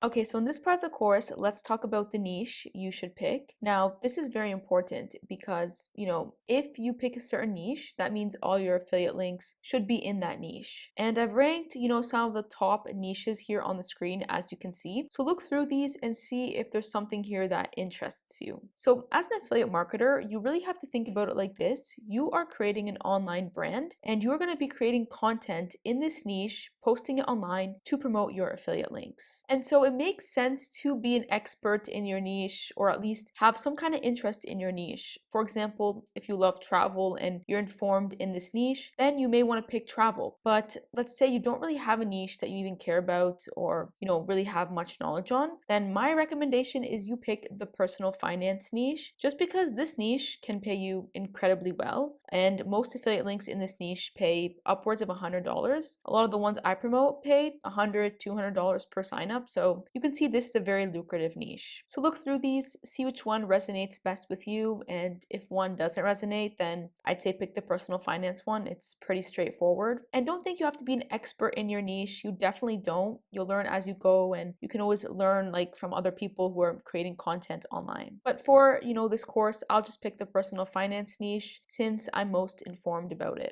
Okay, so in this part of the course, let's talk about the niche you should pick. Now, this is very important because, if you pick a certain niche, that means all your affiliate links should be in that niche. And I've ranked, some of the top niches here on the screen, as you can see. So look through these and see if there's something here that interests you. So as an affiliate marketer, you really have to think about it like this. You are creating an online brand and you're going to be creating content in this niche, posting it online to promote your affiliate links. And so it makes sense to be an expert in your niche or at least have some kind of interest in your niche. For example, if you love travel and you're informed in this niche, then you may want to pick travel. But let's say you don't really have a niche that you even care about or, really have much knowledge on, then my recommendation is you pick the personal finance niche just because this niche can pay you incredibly well. And most affiliate links in this niche pay upwards of $100. A lot of the ones I promote pay $100, $200 per sign up. So you can see this is a very lucrative niche. So look through these, see which one resonates best with you. And if one doesn't resonate, then I'd say pick the personal finance one. It's pretty straightforward. And don't think you have to be an expert in your niche. You definitely don't. You'll learn as you go, and you can always learn from other people who are creating content online. But for, this course, I'll just pick the personal finance niche since I'm most informed about it.